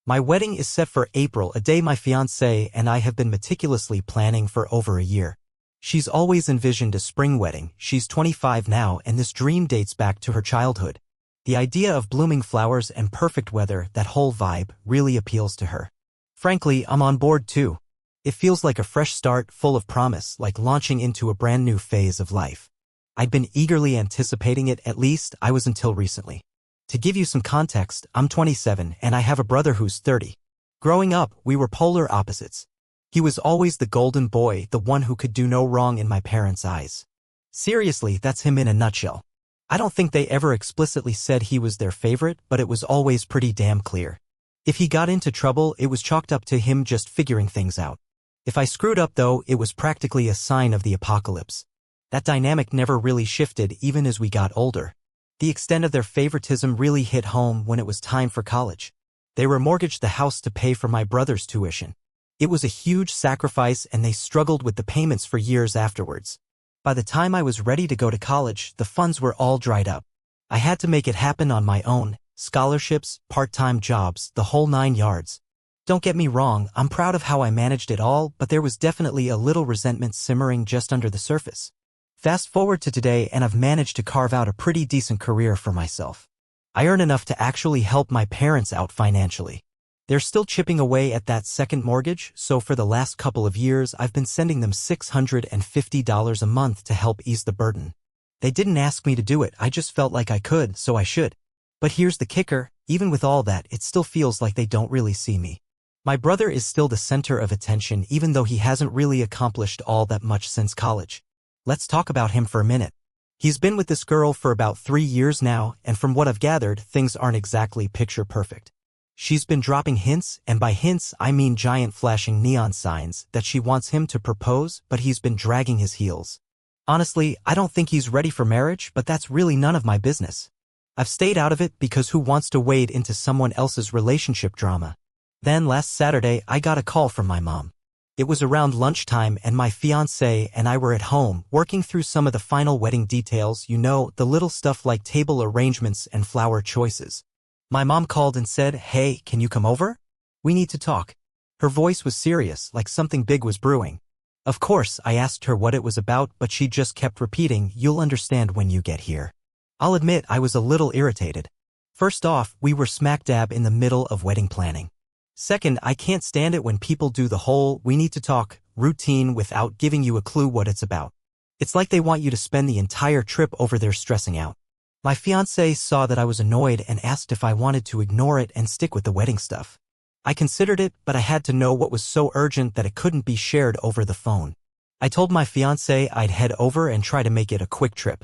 My wedding is set for April, a day my fiancée and I have been meticulously planning for over a year. She's always envisioned a spring wedding. She's 25 now, and this dream dates back to her childhood. The idea of blooming flowers and perfect weather, that whole vibe, really appeals to her. Frankly, I'm on board too. It feels like a fresh start, full of promise, like launching into a brand new phase of life. I'd been eagerly anticipating it, at least I was until recently. To give you some context, I'm 27 and I have a brother who's 30. Growing up, we were polar opposites. He was always the golden boy, the one who could do no wrong in my parents' eyes. Seriously, that's him in a nutshell. I don't think they ever explicitly said he was their favorite, but it was always pretty damn clear. If he got into trouble, it was chalked up to him just figuring things out. If I screwed up though, it was practically a sign of the apocalypse. That dynamic never really shifted even as we got older. The extent of their favoritism really hit home when it was time for college. They remortgaged the house to pay for my brother's tuition. It was a huge sacrifice and they struggled with the payments for years afterwards. By the time I was ready to go to college, the funds were all dried up. I had to make it happen on my own, scholarships, part-time jobs, the whole 9 yards. Don't get me wrong, I'm proud of how I managed it all, but there was definitely a little resentment simmering just under the surface. Fast forward to today and I've managed to carve out a pretty decent career for myself. I earn enough to actually help my parents out financially. They're still chipping away at that second mortgage, so for the last couple of years I've been sending them $650 a month to help ease the burden. They didn't ask me to do it, I just felt like I could, so I should. But here's the kicker, even with all that, it still feels like they don't really see me. My brother is still the center of attention even though he hasn't really accomplished all that much since college. Let's talk about him for a minute. He's been with this girl for about 3 years now, and from what I've gathered, things aren't exactly picture perfect. She's been dropping hints, and by hints I mean giant flashing neon signs, that she wants him to propose, but he's been dragging his heels. Honestly, I don't think he's ready for marriage, but that's really none of my business. I've stayed out of it because who wants to wade into someone else's relationship drama? Then last Saturday, I got a call from my mom. It was around lunchtime and my fiancé and I were at home, working through some of the final wedding details, you know, the little stuff like table arrangements and flower choices. My mom called and said, "Hey, can you come over? We need to talk." Her voice was serious, like something big was brewing. Of course, I asked her what it was about, but she just kept repeating, "You'll understand when you get here." I'll admit I was a little irritated. First off, we were smack dab in the middle of wedding planning. Second, I can't stand it when people do the whole "we need to talk" routine without giving you a clue what it's about. It's like they want you to spend the entire trip over there stressing out. My fiancé saw that I was annoyed and asked if I wanted to ignore it and stick with the wedding stuff. I considered it, but I had to know what was so urgent that it couldn't be shared over the phone. I told my fiancé I'd head over and try to make it a quick trip.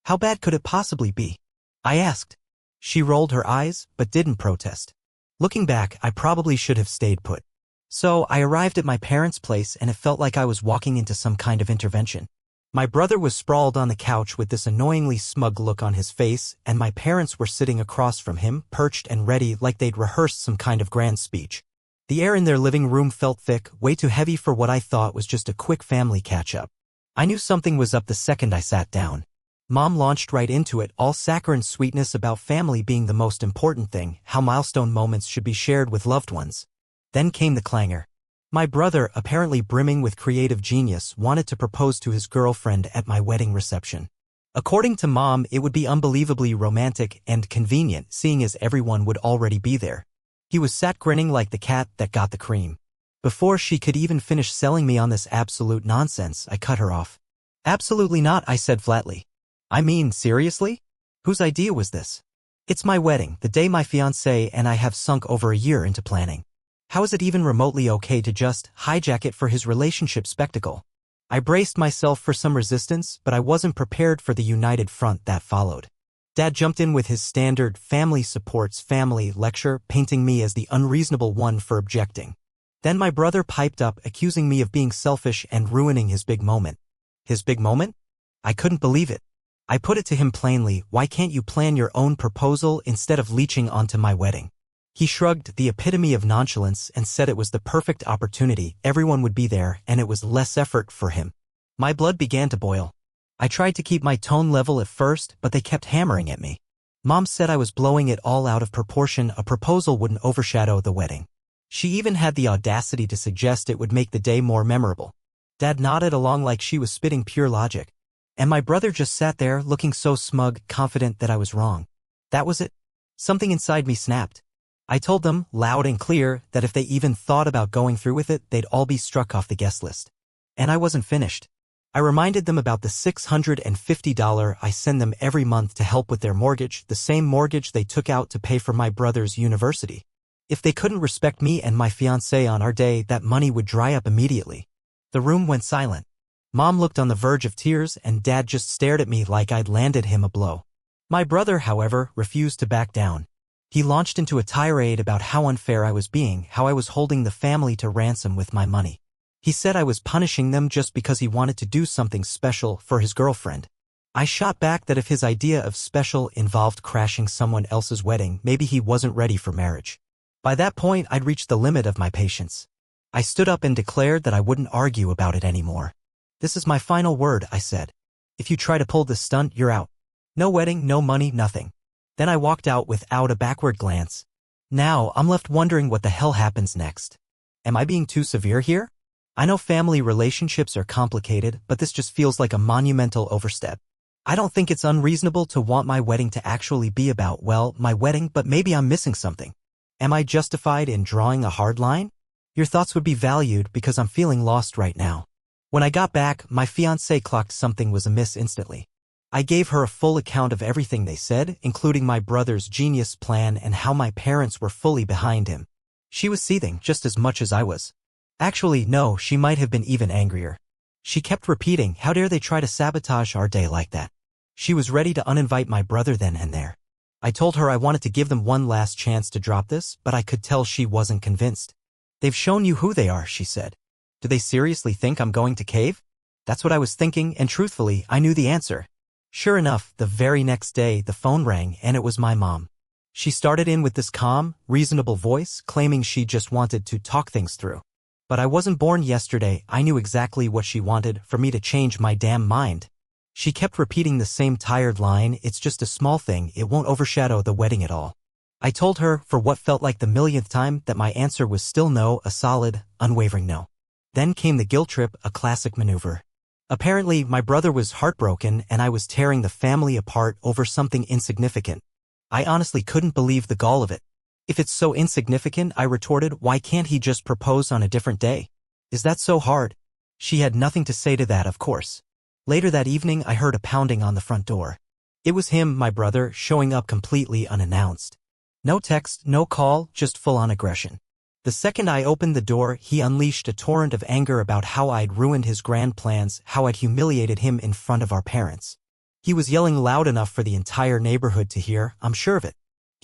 How bad could it possibly be? I asked. She rolled her eyes, but didn't protest. Looking back, I probably should have stayed put. So I arrived at my parents' place and it felt like I was walking into some kind of intervention. My brother was sprawled on the couch with this annoyingly smug look on his face, and my parents were sitting across from him, perched and ready like they'd rehearsed some kind of grand speech. The air in their living room felt thick, way too heavy for what I thought was just a quick family catch-up. I knew something was up the second I sat down. Mom launched right into it, all saccharine sweetness about family being the most important thing, how milestone moments should be shared with loved ones. Then came the clangor. My brother, apparently brimming with creative genius, wanted to propose to his girlfriend at my wedding reception. According to Mom, it would be unbelievably romantic and convenient, seeing as everyone would already be there. He was sat grinning like the cat that got the cream. Before she could even finish selling me on this absolute nonsense, I cut her off. "Absolutely not," I said flatly. "I mean, seriously? Whose idea was this? It's my wedding, the day my fiancé and I have sunk over a year into planning. How is it even remotely okay to just hijack it for his relationship spectacle?" I braced myself for some resistance, but I wasn't prepared for the united front that followed. Dad jumped in with his standard family supports family lecture, painting me as the unreasonable one for objecting. Then my brother piped up, accusing me of being selfish and ruining his big moment. His big moment? I couldn't believe it. I put it to him plainly, "Why can't you plan your own proposal instead of leeching onto my wedding?" He shrugged, the epitome of nonchalance, and said it was the perfect opportunity, everyone would be there, and it was less effort for him. My blood began to boil. I tried to keep my tone level at first, but they kept hammering at me. Mom said I was blowing it all out of proportion. A proposal wouldn't overshadow the wedding. She even had the audacity to suggest it would make the day more memorable. Dad nodded along like she was spitting pure logic. And my brother just sat there looking so smug, confident that I was wrong. That was it. Something inside me snapped. I told them, loud and clear, that if they even thought about going through with it, they'd all be struck off the guest list. And I wasn't finished. I reminded them about the $650 I send them every month to help with their mortgage, the same mortgage they took out to pay for my brother's university. If they couldn't respect me and my fiancé on our day, that money would dry up immediately. The room went silent. Mom looked on the verge of tears, and Dad just stared at me like I'd landed him a blow. My brother, however, refused to back down. He launched into a tirade about how unfair I was being, how I was holding the family to ransom with my money. He said I was punishing them just because he wanted to do something special for his girlfriend. I shot back that if his idea of special involved crashing someone else's wedding, maybe he wasn't ready for marriage. By that point, I'd reached the limit of my patience. I stood up and declared that I wouldn't argue about it anymore. This is my final word, I said. If you try to pull this stunt, you're out. No wedding, no money, nothing. Then I walked out without a backward glance. Now, I'm left wondering what the hell happens next. Am I being too severe here? I know family relationships are complicated, but this just feels like a monumental overstep. I don't think it's unreasonable to want my wedding to actually be about, well, my wedding, but maybe I'm missing something. Am I justified in drawing a hard line? Your thoughts would be valued because I'm feeling lost right now. When I got back, my fiancé clocked something was amiss instantly. I gave her a full account of everything they said, including my brother's genius plan and how my parents were fully behind him. She was seething just as much as I was. Actually, no, she might have been even angrier. She kept repeating, how dare they try to sabotage our day like that? She was ready to uninvite my brother then and there. I told her I wanted to give them one last chance to drop this, but I could tell she wasn't convinced. They've shown you who they are, she said. Do they seriously think I'm going to cave? That's what I was thinking, and truthfully, I knew the answer. Sure enough, the very next day, the phone rang, and it was my mom. She started in with this calm, reasonable voice, claiming she just wanted to talk things through. But I wasn't born yesterday. I knew exactly what she wanted, for me to change my damn mind. She kept repeating the same tired line, it's just a small thing, it won't overshadow the wedding at all. I told her, for what felt like the millionth time, that my answer was still no, a solid, unwavering no. Then came the guilt trip, a classic maneuver. Apparently, my brother was heartbroken and I was tearing the family apart over something insignificant. I honestly couldn't believe the gall of it. If it's so insignificant, I retorted, why can't he just propose on a different day? Is that so hard? She had nothing to say to that, of course. Later that evening, I heard a pounding on the front door. It was him, my brother, showing up completely unannounced. No text, no call, just full-on aggression. The second I opened the door, he unleashed a torrent of anger about how I'd ruined his grand plans, how I'd humiliated him in front of our parents. He was yelling loud enough for the entire neighborhood to hear, I'm sure of it.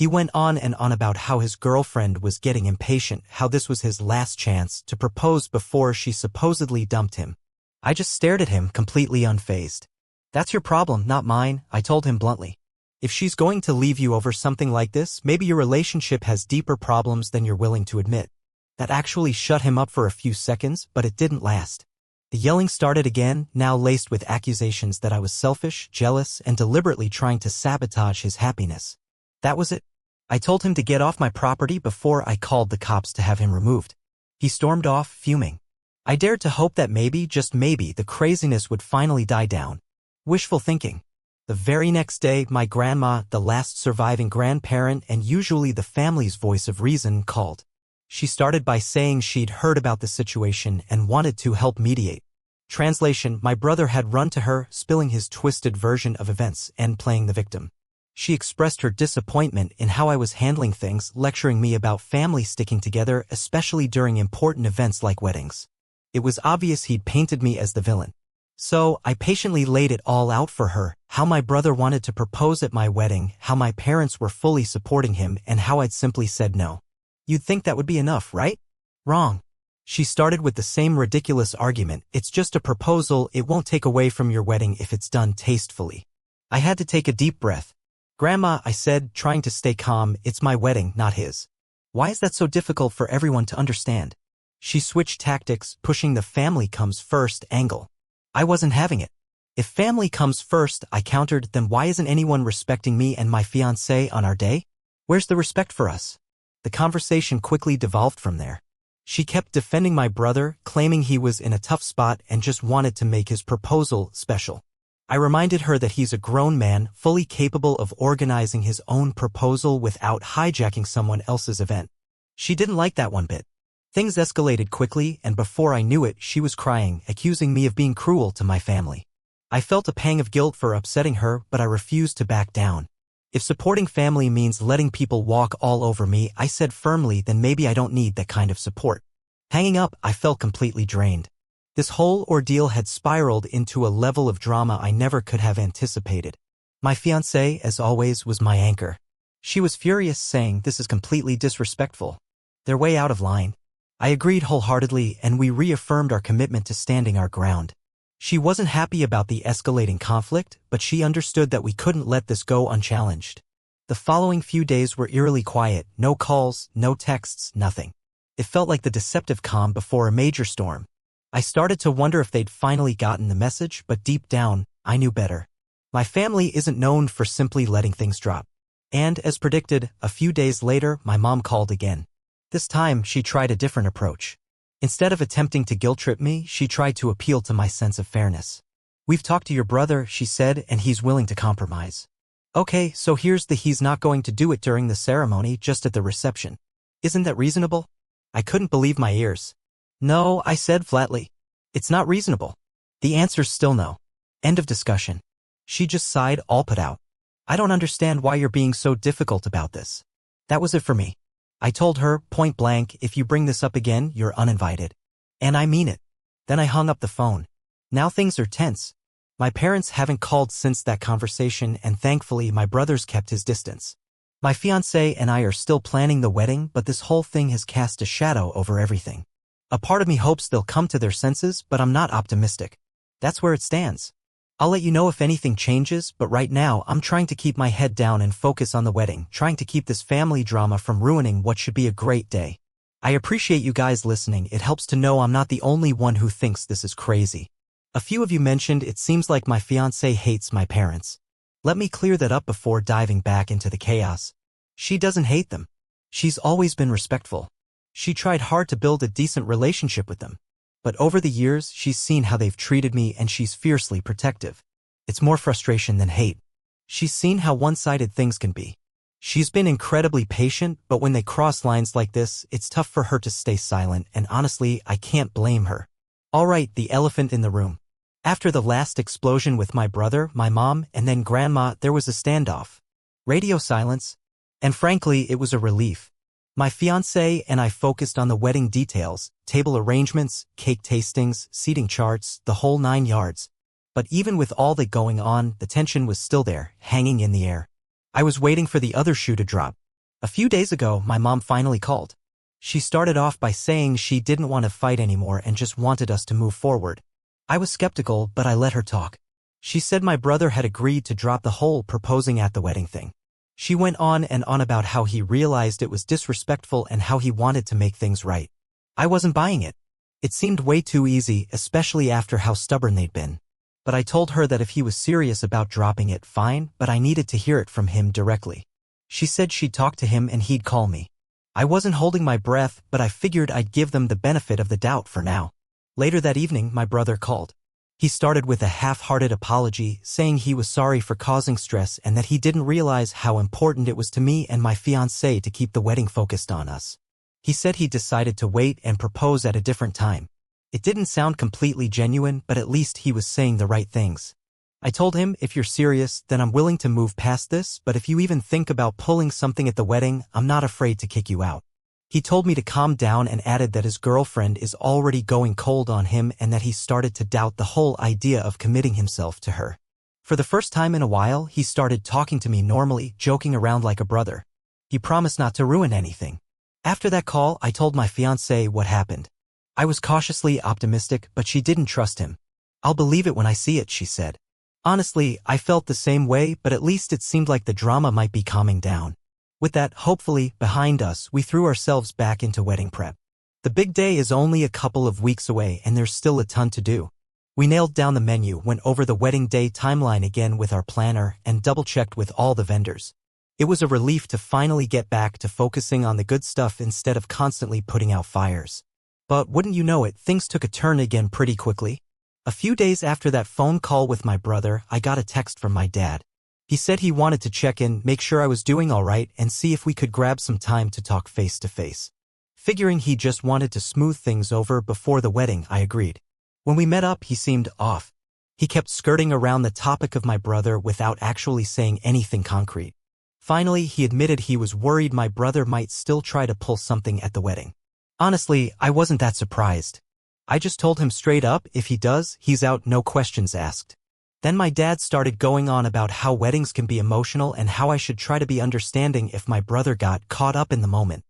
He went on and on about how his girlfriend was getting impatient, how this was his last chance to propose before she supposedly dumped him. I just stared at him, completely unfazed. That's your problem, not mine, I told him bluntly. If she's going to leave you over something like this, maybe your relationship has deeper problems than you're willing to admit. That actually shut him up for a few seconds, but it didn't last. The yelling started again, now laced with accusations that I was selfish, jealous, and deliberately trying to sabotage his happiness. That was it. I told him to get off my property before I called the cops to have him removed. He stormed off, fuming. I dared to hope that maybe, just maybe, the craziness would finally die down. Wishful thinking. The very next day, my grandma, the last surviving grandparent and usually the family's voice of reason, called. She started by saying she'd heard about the situation and wanted to help mediate. Translation, my brother had run to her, spilling his twisted version of events and playing the victim. She expressed her disappointment in how I was handling things, lecturing me about family sticking together, especially during important events like weddings. It was obvious he'd painted me as the villain. So, I patiently laid it all out for her, how my brother wanted to propose at my wedding, how my parents were fully supporting him, and how I'd simply said no. You'd think that would be enough, right? Wrong. She started with the same ridiculous argument, it's just a proposal, it won't take away from your wedding if it's done tastefully. I had to take a deep breath. Grandma, I said, trying to stay calm, it's my wedding, not his. Why is that so difficult for everyone to understand? She switched tactics, pushing the family comes first angle. I wasn't having it. If family comes first, I countered, then why isn't anyone respecting me and my fiancé on our day? Where's the respect for us? The conversation quickly devolved from there. She kept defending my brother, claiming he was in a tough spot and just wanted to make his proposal special. I reminded her that he's a grown man, fully capable of organizing his own proposal without hijacking someone else's event. She didn't like that one bit. Things escalated quickly, and before I knew it, she was crying, accusing me of being cruel to my family. I felt a pang of guilt for upsetting her, but I refused to back down. If supporting family means letting people walk all over me, I said firmly, then maybe I don't need that kind of support. Hanging up, I felt completely drained. This whole ordeal had spiraled into a level of drama I never could have anticipated. My fiancée, as always, was my anchor. She was furious, saying, "This is completely disrespectful. They're way out of line." I agreed wholeheartedly, and we reaffirmed our commitment to standing our ground. She wasn't happy about the escalating conflict, but she understood that we couldn't let this go unchallenged. The following few days were eerily quiet, no calls, no texts, nothing. It felt like the deceptive calm before a major storm. I started to wonder if they'd finally gotten the message, but deep down, I knew better. My family isn't known for simply letting things drop. And, as predicted, a few days later, my mom called again. This time, she tried a different approach. Instead of attempting to guilt-trip me, she tried to appeal to my sense of fairness. "We've talked to your brother," she said, "and he's willing to compromise." Okay, so here's the he's not going to do it during the ceremony, just at the reception. Isn't that reasonable? I couldn't believe my ears. "No," I said flatly. "It's not reasonable." The answer's still no. End of discussion. She just sighed, all put out. "I don't understand why you're being so difficult about this." That was it for me. I told her, point blank, "If you bring this up again, you're uninvited." And I mean it. Then I hung up the phone. Now things are tense. My parents haven't called since that conversation, and thankfully my brother's kept his distance. My fiancé and I are still planning the wedding, but this whole thing has cast a shadow over everything. A part of me hopes they'll come to their senses, but I'm not optimistic. That's where it stands. I'll let you know if anything changes, but right now I'm trying to keep my head down and focus on the wedding, trying to keep this family drama from ruining what should be a great day. I appreciate you guys listening. It helps to know I'm not the only one who thinks this is crazy. A few of you mentioned it seems like my fiancé hates my parents. Let me clear that up before diving back into the chaos. She doesn't hate them. She's always been respectful. She tried hard to build a decent relationship with them. But over the years, she's seen how they've treated me, and she's fiercely protective. It's more frustration than hate. She's seen how one-sided things can be. She's been incredibly patient, but when they cross lines like this, it's tough for her to stay silent, and honestly, I can't blame her. Alright, the elephant in the room. After the last explosion with my brother, my mom, and then grandma, there was a standoff. Radio silence. And frankly, it was a relief. My fiancé and I focused on the wedding details, table arrangements, cake tastings, seating charts, the whole 9 yards. But even with all that going on, the tension was still there, hanging in the air. I was waiting for the other shoe to drop. A few days ago, my mom finally called. She started off by saying she didn't want to fight anymore and just wanted us to move forward. I was skeptical, but I let her talk. She said my brother had agreed to drop the whole proposing at the wedding thing. She went on and on about how he realized it was disrespectful and how he wanted to make things right. I wasn't buying it. It seemed way too easy, especially after how stubborn they'd been. But I told her that if he was serious about dropping it, fine, but I needed to hear it from him directly. She said she'd talk to him and he'd call me. I wasn't holding my breath, but I figured I'd give them the benefit of the doubt for now. Later that evening, my brother called. He started with a half-hearted apology, saying he was sorry for causing stress and that he didn't realize how important it was to me and my fiancée to keep the wedding focused on us. He said he decided to wait and propose at a different time. It didn't sound completely genuine, but at least he was saying the right things. I told him, "If you're serious, then I'm willing to move past this, but if you even think about pulling something at the wedding, I'm not afraid to kick you out." He told me to calm down and added that his girlfriend is already going cold on him and that he started to doubt the whole idea of committing himself to her. For the first time in a while, he started talking to me normally, joking around like a brother. He promised not to ruin anything. After that call, I told my fiancée what happened. I was cautiously optimistic, but she didn't trust him. "I'll believe it when I see it," she said. Honestly, I felt the same way, but at least it seemed like the drama might be calming down. With that, hopefully, behind us, we threw ourselves back into wedding prep. The big day is only a couple of weeks away and there's still a ton to do. We nailed down the menu, went over the wedding day timeline again with our planner, and double-checked with all the vendors. It was a relief to finally get back to focusing on the good stuff instead of constantly putting out fires. But wouldn't you know it, things took a turn again pretty quickly. A few days after that phone call with my brother, I got a text from my dad. He said he wanted to check in, make sure I was doing all right, and see if we could grab some time to talk face to face. Figuring he just wanted to smooth things over before the wedding, I agreed. When we met up, he seemed off. He kept skirting around the topic of my brother without actually saying anything concrete. Finally, he admitted he was worried my brother might still try to pull something at the wedding. Honestly, I wasn't that surprised. I just told him straight up, if he does, he's out, no questions asked. Then my dad started going on about how weddings can be emotional and how I should try to be understanding if my brother got caught up in the moment.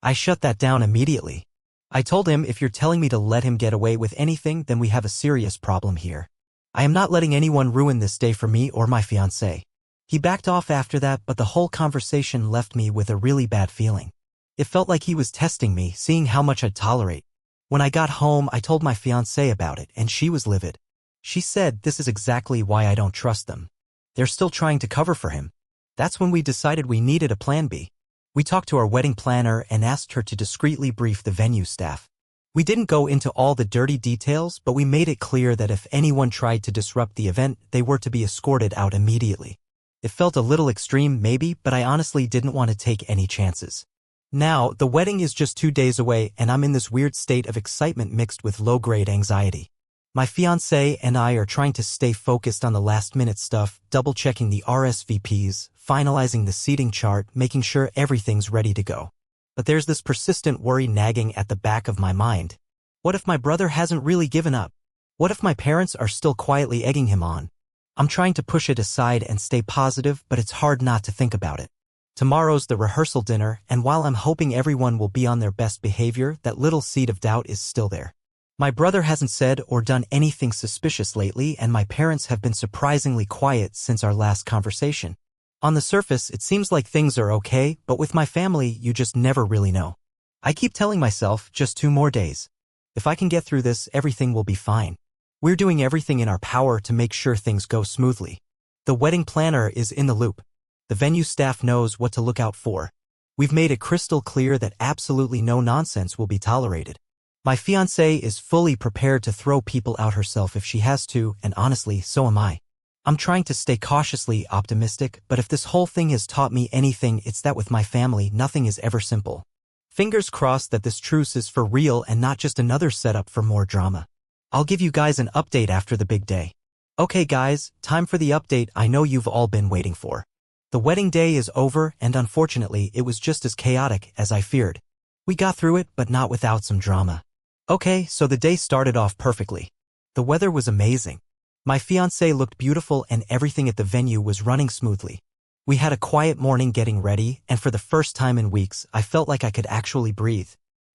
I shut that down immediately. I told him, if you're telling me to let him get away with anything, then we have a serious problem here. I am not letting anyone ruin this day for me or my fiancé. He backed off after that, but the whole conversation left me with a really bad feeling. It felt like he was testing me, seeing how much I'd tolerate. When I got home, I told my fiancé about it, and she was livid. She said, this is exactly why I don't trust them. They're still trying to cover for him. That's when we decided we needed a plan B. We talked to our wedding planner and asked her to discreetly brief the venue staff. We didn't go into all the dirty details, but we made it clear that if anyone tried to disrupt the event, they were to be escorted out immediately. It felt a little extreme, maybe, but I honestly didn't want to take any chances. Now, the wedding is just 2 days away, and I'm in this weird state of excitement mixed with low-grade anxiety. My fiancé and I are trying to stay focused on the last-minute stuff, double-checking the RSVPs, finalizing the seating chart, making sure everything's ready to go. But there's this persistent worry nagging at the back of my mind. What if my brother hasn't really given up? What if my parents are still quietly egging him on? I'm trying to push it aside and stay positive, but it's hard not to think about it. Tomorrow's the rehearsal dinner, and while I'm hoping everyone will be on their best behavior, that little seed of doubt is still there. My brother hasn't said or done anything suspicious lately, and my parents have been surprisingly quiet since our last conversation. On the surface, it seems like things are okay, but with my family, you just never really know. I keep telling myself, just 2 more days. If I can get through this, everything will be fine. We're doing everything in our power to make sure things go smoothly. The wedding planner is in the loop. The venue staff knows what to look out for. We've made it crystal clear that absolutely no nonsense will be tolerated. My fiancée is fully prepared to throw people out herself if she has to, and honestly, so am I. I'm trying to stay cautiously optimistic, but if this whole thing has taught me anything, it's that with my family, nothing is ever simple. Fingers crossed that this truce is for real and not just another setup for more drama. I'll give you guys an update after the big day. Okay guys, time for the update I know you've all been waiting for. The wedding day is over, and unfortunately, it was just as chaotic as I feared. We got through it, but not without some drama. Okay, so the day started off perfectly. The weather was amazing. My fiancé looked beautiful and everything at the venue was running smoothly. We had a quiet morning getting ready, and for the first time in weeks, I felt like I could actually breathe.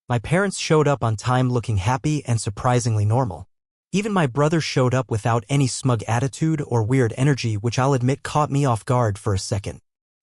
My parents showed up on time looking happy and surprisingly normal. Even my brother showed up without any smug attitude or weird energy, which I'll admit caught me off guard for a second.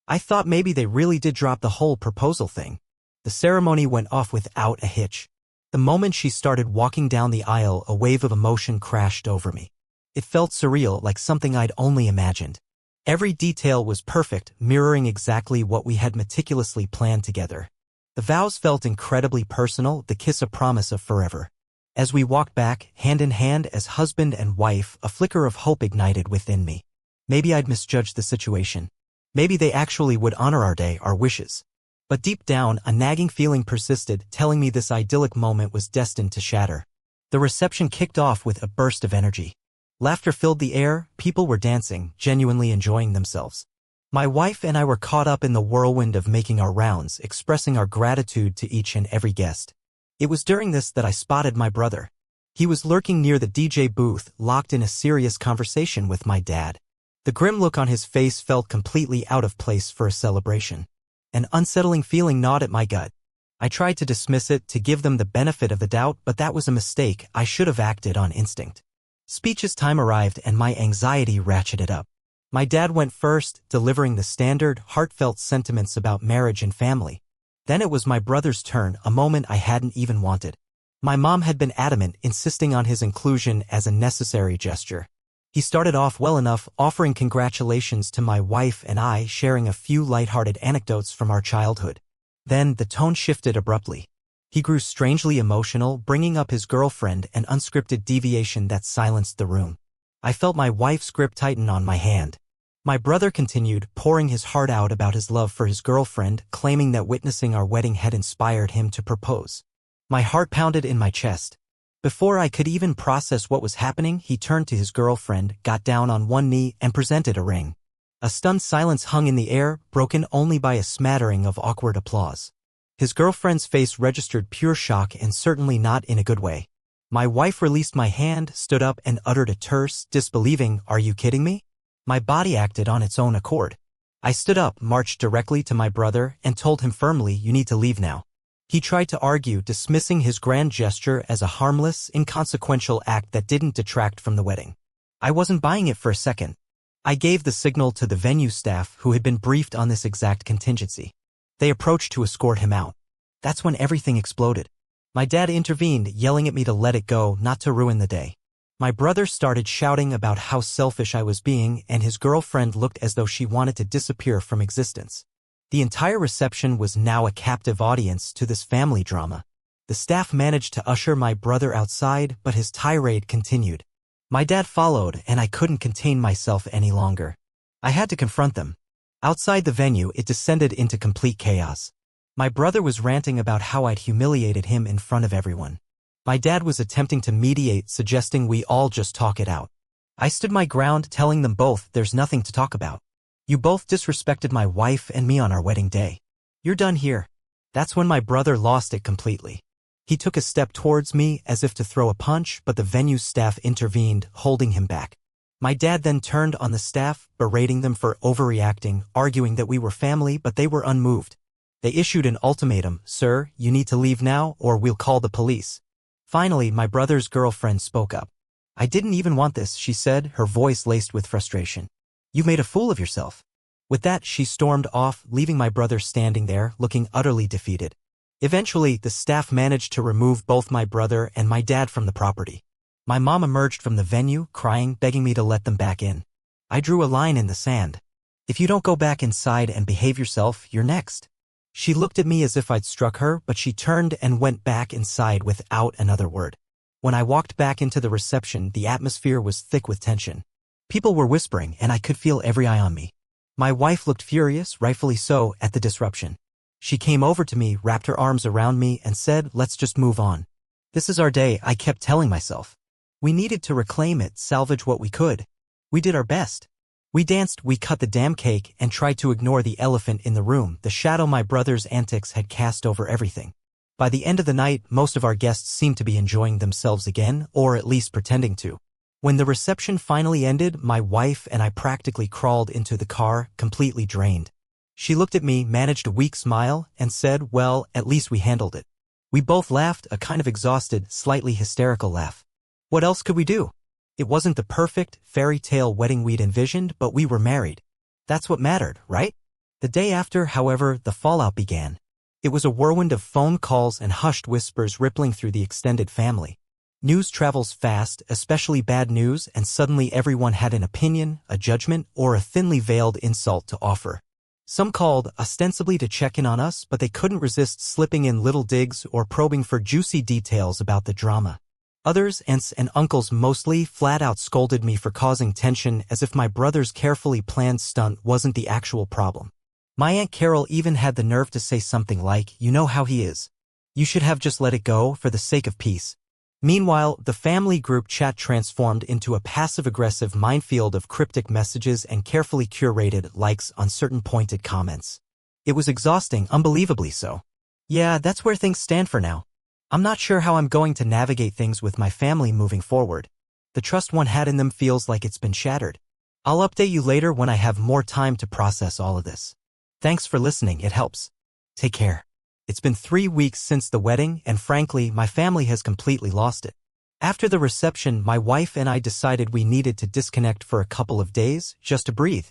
I thought maybe they really did drop the whole proposal thing. The ceremony went off without a hitch. The moment she started walking down the aisle, a wave of emotion crashed over me. It felt surreal, like something I'd only imagined. Every detail was perfect, mirroring exactly what we had meticulously planned together. The vows felt incredibly personal, the kiss a promise of forever. As we walked back, hand in hand as husband and wife, a flicker of hope ignited within me. Maybe I'd misjudged the situation. Maybe they actually would honor our day, our wishes. But deep down, a nagging feeling persisted, telling me this idyllic moment was destined to shatter. The reception kicked off with a burst of energy. Laughter filled the air, people were dancing, genuinely enjoying themselves. My wife and I were caught up in the whirlwind of making our rounds, expressing our gratitude to each and every guest. It was during this that I spotted my brother. He was lurking near the DJ booth, locked in a serious conversation with my dad. The grim look on his face felt completely out of place for a celebration. An unsettling feeling gnawed at my gut. I tried to dismiss it, to give them the benefit of the doubt, but that was a mistake. I should have acted on instinct. Speeches time arrived and my anxiety ratcheted up. My dad went first, delivering the standard, heartfelt sentiments about marriage and family. Then it was my brother's turn, a moment I hadn't even wanted. My mom had been adamant, insisting on his inclusion as a necessary gesture. He started off well enough, offering congratulations to my wife and I, sharing a few lighthearted anecdotes from our childhood. Then the tone shifted abruptly. He grew strangely emotional, bringing up his girlfriend, an unscripted deviation that silenced the room. I felt my wife's grip tighten on my hand. My brother continued, pouring his heart out about his love for his girlfriend, claiming that witnessing our wedding had inspired him to propose. My heart pounded in my chest. Before I could even process what was happening, he turned to his girlfriend, got down on one knee, and presented a ring. A stunned silence hung in the air, broken only by a smattering of awkward applause. His girlfriend's face registered pure shock, and certainly not in a good way. My wife released my hand, stood up, and uttered a terse, disbelieving, "Are you kidding me?" My body acted on its own accord. I stood up, marched directly to my brother, and told him firmly, "You need to leave now." He tried to argue, dismissing his grand gesture as a harmless, inconsequential act that didn't detract from the wedding. I wasn't buying it for a second. I gave the signal to the venue staff, who had been briefed on this exact contingency. They approached to escort him out. That's when everything exploded. My dad intervened, yelling at me to let it go, not to ruin the day. My brother started shouting about how selfish I was being, and his girlfriend looked as though she wanted to disappear from existence. The entire reception was now a captive audience to this family drama. The staff managed to usher my brother outside, but his tirade continued. My dad followed, and I couldn't contain myself any longer. I had to confront them. Outside the venue, it descended into complete chaos. My brother was ranting about how I'd humiliated him in front of everyone. My dad was attempting to mediate, suggesting we all just talk it out. I stood my ground, telling them both there's nothing to talk about. You both disrespected my wife and me on our wedding day. You're done here. That's when my brother lost it completely. He took a step towards me as if to throw a punch, but the venue staff intervened, holding him back. My dad then turned on the staff, berating them for overreacting, arguing that we were family, but they were unmoved. They issued an ultimatum, "Sir, you need to leave now or we'll call the police." Finally, my brother's girlfriend spoke up. "I didn't even want this," she said, her voice laced with frustration. "You've made a fool of yourself." With that, she stormed off, leaving my brother standing there, looking utterly defeated. Eventually, the staff managed to remove both my brother and my dad from the property. My mom emerged from the venue, crying, begging me to let them back in. I drew a line in the sand. "If you don't go back inside and behave yourself, you're next." She looked at me as if I'd struck her, but she turned and went back inside without another word. When I walked back into the reception, the atmosphere was thick with tension. People were whispering, and I could feel every eye on me. My wife looked furious, rightfully so, at the disruption. She came over to me, wrapped her arms around me, and said, "Let's just move on. This is our day," I kept telling myself. We needed to reclaim it, salvage what we could. We did our best. We danced, we cut the damn cake, and tried to ignore the elephant in the room, the shadow my brother's antics had cast over everything. By the end of the night, most of our guests seemed to be enjoying themselves again, or at least pretending to. When the reception finally ended, my wife and I practically crawled into the car, completely drained. She looked at me, managed a weak smile, and said, "Well, at least we handled it." We both laughed, a kind of exhausted, slightly hysterical laugh. What else could we do? It wasn't the perfect, fairy tale wedding we'd envisioned, but we were married. That's what mattered, right? The day after, however, the fallout began. It was a whirlwind of phone calls and hushed whispers rippling through the extended family. News travels fast, especially bad news, and suddenly everyone had an opinion, a judgment, or a thinly veiled insult to offer. Some called, ostensibly to check in on us, but they couldn't resist slipping in little digs or probing for juicy details about the drama. Others, aunts and uncles mostly, flat out scolded me for causing tension as if my brother's carefully planned stunt wasn't the actual problem. My Aunt Carol even had the nerve to say something like, "You know how he is. You should have just let it go for the sake of peace." Meanwhile, the family group chat transformed into a passive-aggressive minefield of cryptic messages and carefully curated likes on certain pointed comments. It was exhausting, unbelievably so. Yeah, that's where things stand for now. I'm not sure how I'm going to navigate things with my family moving forward. The trust one had in them feels like it's been shattered. I'll update you later when I have more time to process all of this. Thanks for listening, it helps. Take care. It's been 3 weeks since the wedding, and frankly, my family has completely lost it. After the reception, my wife and I decided we needed to disconnect for a couple of days, just to breathe.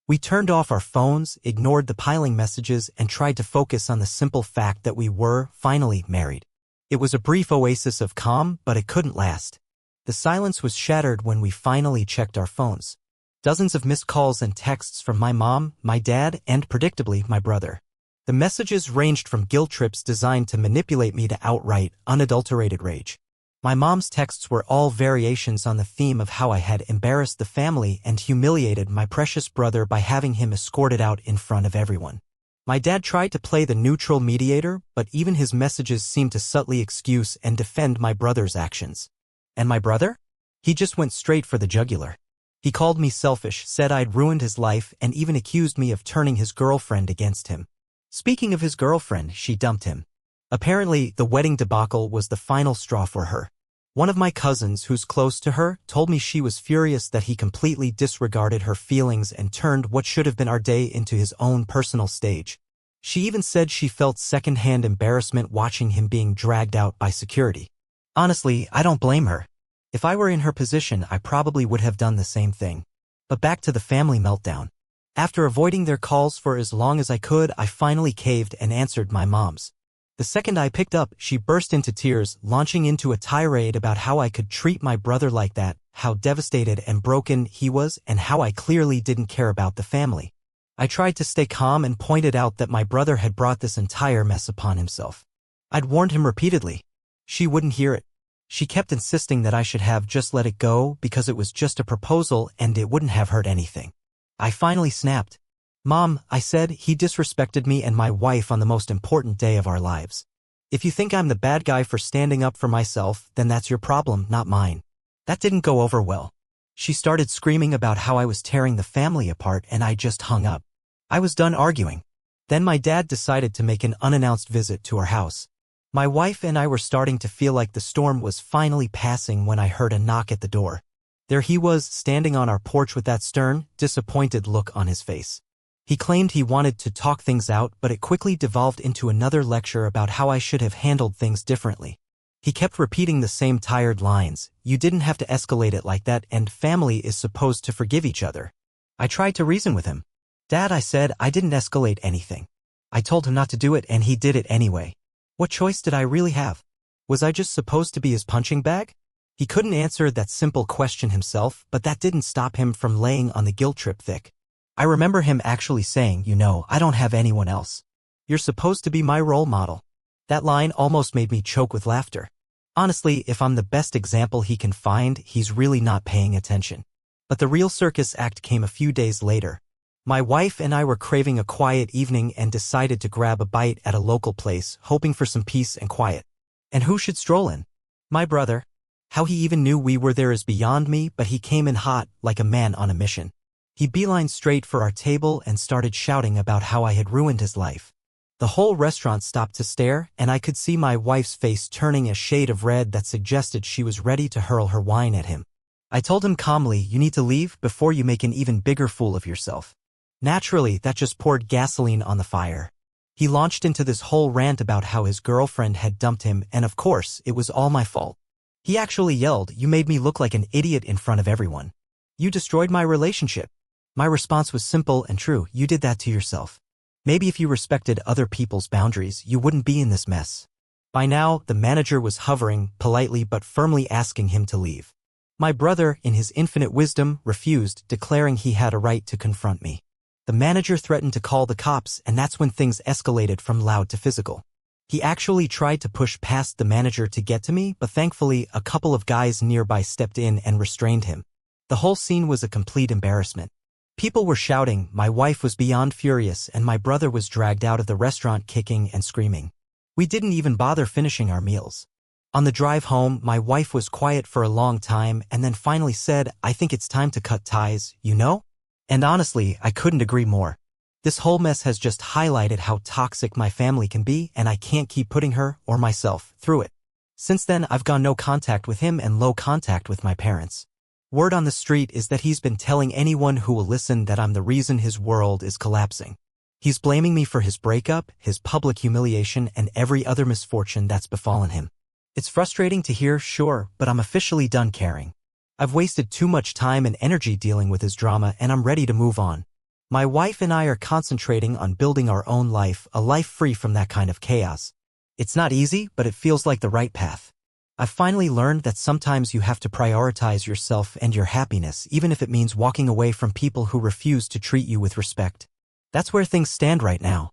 We turned off our phones, ignored the piling messages, and tried to focus on the simple fact that we were, finally, married. It was a brief oasis of calm, but it couldn't last. The silence was shattered when we finally checked our phones. Dozens of missed calls and texts from my mom, my dad, and predictably, my brother. The messages ranged from guilt trips designed to manipulate me to outright, unadulterated rage. My mom's texts were all variations on the theme of how I had embarrassed the family and humiliated my precious brother by having him escorted out in front of everyone. My dad tried to play the neutral mediator, but even his messages seemed to subtly excuse and defend my brother's actions. And my brother? He just went straight for the jugular. He called me selfish, said I'd ruined his life, and even accused me of turning his girlfriend against him. Speaking of his girlfriend, she dumped him. Apparently, the wedding debacle was the final straw for her. One of my cousins, who's close to her, told me she was furious that he completely disregarded her feelings and turned what should have been our day into his own personal stage. She even said she felt second-hand embarrassment watching him being dragged out by security. Honestly, I don't blame her. If I were in her position, I probably would have done the same thing. But back to the family meltdown. After avoiding their calls for as long as I could, I finally caved and answered my mom's. The second I picked up, she burst into tears, launching into a tirade about how I could treat my brother like that, how devastated and broken he was, and how I clearly didn't care about the family. I tried to stay calm and pointed out that my brother had brought this entire mess upon himself. I'd warned him repeatedly. She wouldn't hear it. She kept insisting that I should have just let it go because it was just a proposal and it wouldn't have hurt anything. I finally snapped. "Mom," I said, "he disrespected me and my wife on the most important day of our lives. If you think I'm the bad guy for standing up for myself, then that's your problem, not mine." That didn't go over well. She started screaming about how I was tearing the family apart and I just hung up. I was done arguing. Then my dad decided to make an unannounced visit to our house. My wife and I were starting to feel like the storm was finally passing when I heard a knock at the door. There he was, standing on our porch with that stern, disappointed look on his face. He claimed he wanted to talk things out, but it quickly devolved into another lecture about how I should have handled things differently. He kept repeating the same tired lines: "You didn't have to escalate it like that, and family is supposed to forgive each other." I tried to reason with him. "Dad," I said, "I didn't escalate anything. I told him not to do it and he did it anyway. What choice did I really have? Was I just supposed to be his punching bag?" He couldn't answer that simple question himself, but that didn't stop him from laying on the guilt trip thick. I remember him actually saying, "You know, I don't have anyone else. You're supposed to be my role model." That line almost made me choke with laughter. Honestly, if I'm the best example he can find, he's really not paying attention. But the real circus act came a few days later. My wife and I were craving a quiet evening and decided to grab a bite at a local place, hoping for some peace and quiet. And who should stroll in? My brother. How he even knew we were there is beyond me, but he came in hot, like a man on a mission. He beelined straight for our table and started shouting about how I had ruined his life. The whole restaurant stopped to stare, and I could see my wife's face turning a shade of red that suggested she was ready to hurl her wine at him. I told him calmly, "You need to leave before you make an even bigger fool of yourself." Naturally, that just poured gasoline on the fire. He launched into this whole rant about how his girlfriend had dumped him, and of course, it was all my fault. He actually yelled, "You made me look like an idiot in front of everyone. You destroyed my relationship." My response was simple and true: "You did that to yourself. Maybe if you respected other people's boundaries, you wouldn't be in this mess." By now, the manager was hovering, politely but firmly asking him to leave. My brother, in his infinite wisdom, refused, declaring he had a right to confront me. The manager threatened to call the cops, and that's when things escalated from loud to physical. He actually tried to push past the manager to get to me, but thankfully, a couple of guys nearby stepped in and restrained him. The whole scene was a complete embarrassment. People were shouting, my wife was beyond furious, and my brother was dragged out of the restaurant kicking and screaming. We didn't even bother finishing our meals. On the drive home, my wife was quiet for a long time and then finally said, "I think it's time to cut ties, you know?" And honestly, I couldn't agree more. This whole mess has just highlighted how toxic my family can be, and I can't keep putting her, or myself, through it. Since then, I've gone no contact with him and low contact with my parents. Word on the street is that he's been telling anyone who will listen that I'm the reason his world is collapsing. He's blaming me for his breakup, his public humiliation, and every other misfortune that's befallen him. It's frustrating to hear, sure, but I'm officially done caring. I've wasted too much time and energy dealing with his drama, and I'm ready to move on. My wife and I are concentrating on building our own life, a life free from that kind of chaos. It's not easy, but it feels like the right path. I've finally learned that sometimes you have to prioritize yourself and your happiness, even if it means walking away from people who refuse to treat you with respect. That's where things stand right now.